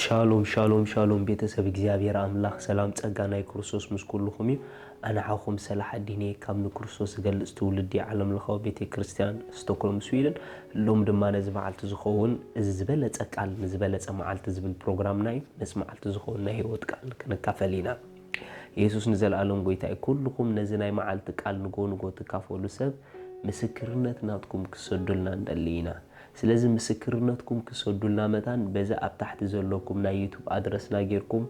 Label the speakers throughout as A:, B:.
A: شالوم شالوم شالوم بيتسب እግዚአብሔር አምላክ ሰላም ጸጋና ክርስቶስ ምስኩልኹም أنا عاكم سلاح الديني كامل كرسوس جلست ولدي عالم الخو بيت كريستيان ستوكهولم سويدن لوم دما نزمعلت زخون زبلت أقال زبلت معلت زبل برنامج ناي نسمعلت زخون نهي وتقال كنكافلينا يسوع نزل علم قويتاي كلكم نزناي معلت قال نقول تكافلوا سب مسكرنت ناتكم كسدلنا ندلينا ስለዚህ ምስክርነትኩም ከሰዱልና መታን በዛ አብ ታሕቲ ዘለኩም ናይ ዩቲዩብ አድረስና ጌርኩም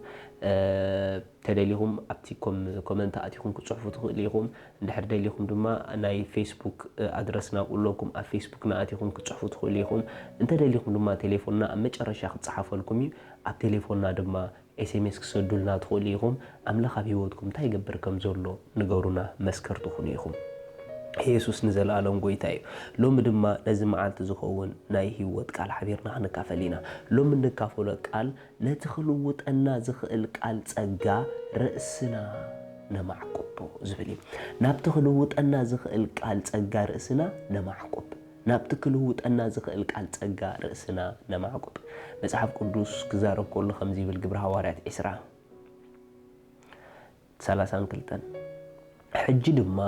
A: ተደሊሁም አብቲኩም ኮሜንት አቲኩም ክጽፉ ትኽእሊኩም እንድሕር ደሊኩም ድማ ናይ ፌስቡክ አድረስና ቁለኩም አብ ፌስቡክና አቲኩም ክጽፉ ትኽእሊኩም እንተደሊኩም ድማ ቴሌፎንና አብ መጨረሻ ክጽሐፈልኩም አብ ቴሌፎንና ድማ ኤስኤምኤስ ክሰዱልና ትኽእሊኩም አምላኽ አብ ህይወትኩም ታይ ይገብር ከም ዘሎ ንገሩና መስከርቱ ኹኒኹም ኢየሱስ ንዘላለም ጎይታዬ ሎም ድማ ነዚ መዓልቲ ዝኸውን ናይ ህይወት ቃል ሓቢርና ክንካፈሊና ሎም ንካፈሎ ቃል ነትኽልውጠና ዝኽእል ቃል ጸጋ ርእስና ነማዕቆብ ዝብል ናብቲ ክልውጠና ዝኽእል ቃል ጸጋ ርእስና ነማዕቆብ ናብቲ ክልውጠና ዝኽእል ቃል ጸጋ ርእስና ነማዕቆብ መጽሐፍ ቅዱስ ክዛረብ ከሎ ከምዚ ይብል ግብረ ሐዋርያት 32 ሕጂ ድማ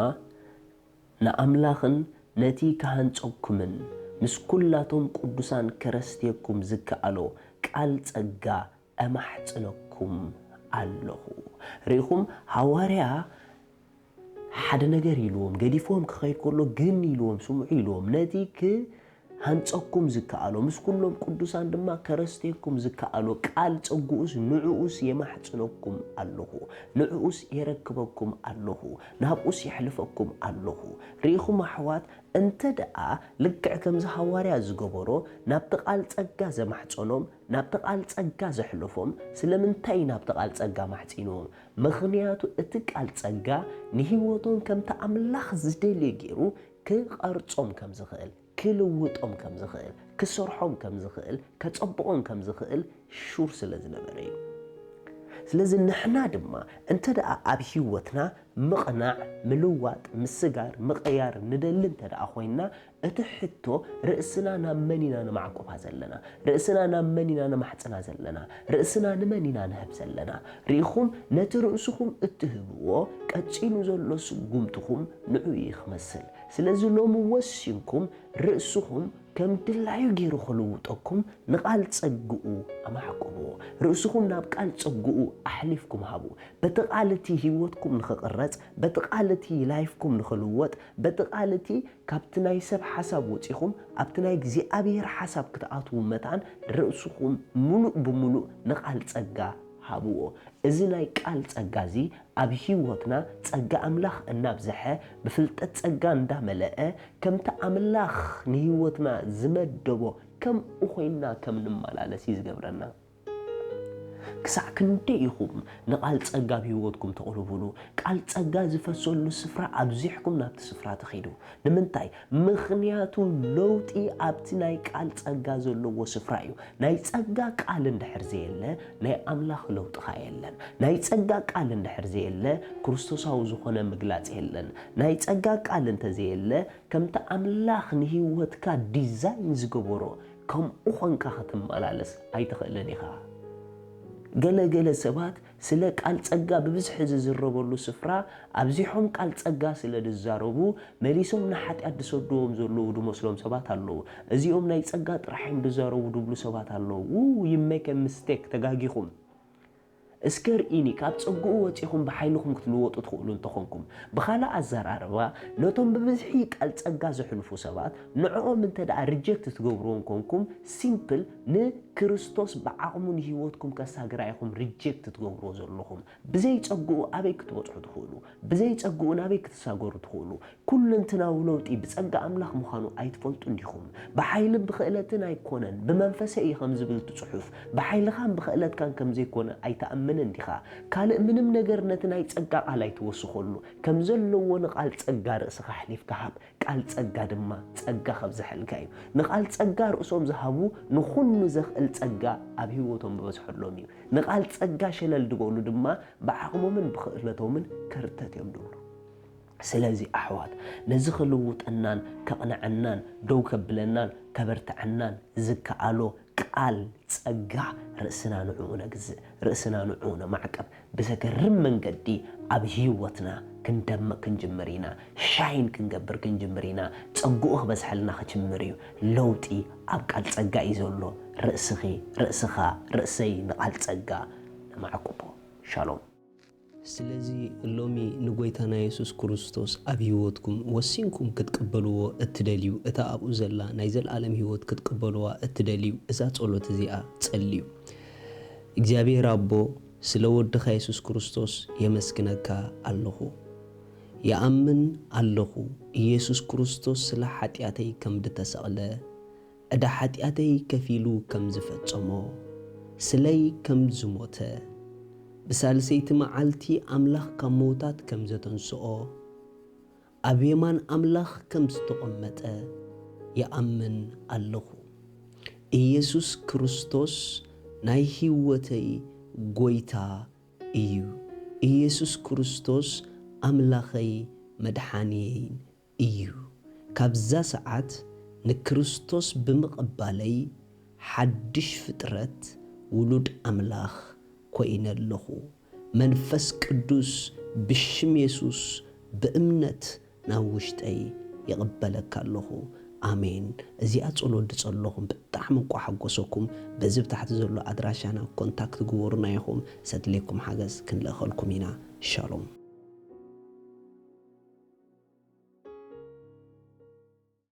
A: نأملاخن نتي كهان تصوكمن مسكولاتهم قدوسان كرستيكم زكالو قال ጸጋ أمحتنكم الله ريخم حواريا حد ነገር ይሉም ገዲፎም ከኸይድ ከሎ ግን ይሉም ስሙዕ ይሉም ነቲ ሃንጾኩም ዝካአሎ ምስኩሎም ቅዱሳን ድማ ከረስቴኩም ዝካአሎ ቃል ጸጉኡስ ንዑኡስ የማሕጽነኩም ኣለኹ ንዑኡስ የረክበኩም ኣለኹ ናብኡስ ይሕልፈኩም ኣለኹ ሪኹም ኣሕዋት እንተ ደኣ ልክዕ ከምዚ ሐዋርያ ዝገበሮ ናብቲ ቃል ጸጋ ዘማሕጽኖም ናብቲ ቃል ጸጋ ዘሕልፎም ስለምንታይ ናብቲ ቃል ጸጋ ማሕጺኖም ምኽንያቱ እቲ ቃል ጸጋ ንህይወቶም ከምቲ ኣምላኽ ዝደልየ ገይሩ ክቐርጾም ከም ዝኽእል كلوطهم كم زخيل كسرحهم كم زخيل كتصبقهم كم زخيل شور سلازنبري ስለዚህ ንሕና ድማ እንተ ደኣ ኣብ ህይወትና ምቕናዕ ምልዋጥ ምስጋር ምቕያር ንደሊ እንተ ደኣ ኮይና እቲ ሕቶ ርእስና ናብ መኒና ንማዕቆባ ዘለና ርእስና ናብ መኒና ንማሕጽና ዘለና ርእስና ንመኒና ንህብ ዘለና ሪኹም ነቲ ርእስኹም እትህብዎ ቀጪኑ ዘሎ ስጉምትኹም ንዑ ይኽመስል ስለዚህ ሎሚ ወሲንኩም ርእስኹም كم دلعيو جيرو خلوطكم نقال تصققو أمحقبو رؤسكم ناب قال تصققو أحلفكم هابو بتقالتي هيوتكم نخقرص بتقالتي لايفكم نخلوط بتقالتي كابتناي سب حساب وصيكم ابتناي غزي ابير حساب كتاتو متان رؤسكم ملؤ بملؤ نقال تصقا هابو إذناي قال ጸጋዚ ኣብ ህይወትና ጸጋ ኣምላኽ እናብዝሐ ብፍልጠት ጸጋ እንዳመለአ ከምታ ኣምላኽ ንህይወትና ዝመደቦ ከም ኮይና ከም ንመላለስ ይዝገብረና ክሳዕ ክንደይ ኢኹም ንቃል ጸጋ ብህይወትኩም ተቕርብሉ ቃል ጸጋ ዝፈሰሉ ስፍራ ኣብዚሕኩም ናብቲ ስፍራ ትኸይዱ ንምንታይ ምኽንያቱ ለውጢ ኣብቲ ናይ ቃል ጸጋ ዘለዎ ስፍራ እዩ ናይ ጸጋ ቃል እንድሕር ዘየለ ናይ ኣምላኽ ለውጢ የለን ናይ ጸጋ ቃል እንድሕር ዘየለ ክርስቶሳዊ ዝኾነ ምግላጽ የለን ናይ ጸጋ ቃል እንተዘየለ ከምታ ኣምላኽ ንህይወትካ ዲዛይን ዝገበሮ ከምኡ ኾንካ ክትመላለስ ኣይትኽእልን ኢኻ ገለገለ ሰባት ስለ ቃል ጸጋ በብዝሕ ዝዝረበሉ ስፍራ ኣብዚሖም ቃል ጸጋ ስለ ድዛረቡ መሊሶም ንሓጢአት ድሰዶም ዘለዉ ድመስሎም ሰባት ኣለዉ እዚኦም ናይ ጸጋ ጥራሕም ድዛረቡ ድብሉ ሰባት ኣለዉ you make a mistake ተጋጊኹም እስከር ኢኒ ካብ ጸጉኡ ወጪኹም በሓይልኹም ክትልወጡ ትኽእሉ እንተኾንኩም በኻላ ኣዘራርባ ነቶም በብዝሒ ቃል ጸጋ ዘሕልፉ ሰባት ንዕኦም እንተ ደኣ ሪጀክት ትገብሩዎም ኮንኩም ሲምፕል ንክርስቶስ ብዓቕሙን ህይወትኩም ከሳግራይኹም ሪጀክት ትገብርዎ ዘለኹም ብዘይ ጸጉኡ ኣበይ ክትበጽሑ ትኽእሉ ብዘይ ጸጉኡ ናበይ ክትሳገሩ ትኽእሉ ኩልንትናዊ ለውጢ ብጸጋ ኣምላኽ ምዃኑ ኣይትፈልጡን ዲኹም ብሓይልን ብኽእለትን ኣይኮነን ብመንፈሰ እዩ ከም ዝብል ጽሑፍ ብሓይልኻን ብኽእለትካን ከም ዘይኮነ ኣይተኣምን እንዲኻ ካልእ ምንም ነገር ነቲ ናይ ጸጋ ቃል ኣይትወስኸሉ ከም ዘለዎ ንቃል ጸጋ ርእስኻ ሕሊፍካ ሃብ ቃል ጸጋ ድማ ጸጋ ካብ ዝሕልካ እዩ ንቃል ጸጋ ርእሶም ዝሃቡ ንኹሉ ዘኽእል ጸጋ ኣብ ህይወቶም በዝሕሎም እዩ ንቃል ጸጋ ሸለል ድበሉ ድማ ብዓቕሞምን ብኽእለቶምን ከርተት እዮም ድብሉ ስለዚህ ኣሕዋት ነዚ ክልውጠናን ከቕንዐናን ደው ከብለናን ከበርትዐናን ዝከኣሎ ቃል ጸጋ ርእስና ንዑ ነግዝእ ርእስና ንዑ ነማዕቀብ ብዘገርም መንገዲ ኣብ ህይወትና ክንደምቕ ክንጅምር ኢና ሻይን ክንገብር ክንጅምር ኢና ጸጉኡ ክበዝሐልና ክጅምር እዩ ለውጢ ኣብ ቃል ጸጋ እዩ ዘሎ ርእስኺ ርእስኻ ርእሰይ ንቃል ጸጋ ነማዕቅቦ ሻሎም
B: ስለዚ ሎሚ ንጎይታና ኢየሱስ ክርስቶስ ኣብ ህይወትኩም ወሲንኩም ክትቀበልዎ እትደልዩ እታ ኣብኡ ዘላ ናይ ዘለዓለም ህይወት ክትቀበልዋ እትደልዩ እዛ ጸሎት እዚኣ ጸልዩ እግዚአብሔር አቦ ስለ ወድኻ ኢየሱስ ክርስቶስ የመስግነካ ኣለኹ يأمن الله ኢየሱስ ክርስቶስ ስለ ኃጢአተይ ከም ዝተሰቕለ እዳ ኃጢአተይ ከፊሉ ከም ዝፈጸሞ ስለይ ከም ዝሞተ ብሳልሰይቲ መዓልቲ ኣምላኽ ካብ ሞታት ከም ዘተንስኦ ኣብ የማን ኣምላኽ ከም ዝተቐመጠ ይኣምን ኣለኹ ኢየሱስ ክርስቶስ ናይ ህይወተይ ጎይታ እዩ ኢየሱስ ክርስቶስ ኣምላኸይ መድኃኒየይን እዩ ካብዛ ሰዓት ንክርስቶስ ብምቕባለይ ሓድሽ ፍጥረት ውሉድ ኣምላኽ ኮይነ ኣለኹ መንፈስ ቅዱስ ብሽም ኢየሱስ በእምነት ናብ ውሽጠይ ይቕበለካ ኣለኹ አሜን እዚኣ ጸሎት ድጸለኹም ብጣዕሚ ቋሓጎሰኩም በዚ ብታሕቲ ዘሎ ኣድራሻና ኮንታክት ግበሩና ኢኹም ሰድለይኩም ሓገዝ ክንለኸልኩም ኢና ሻሎም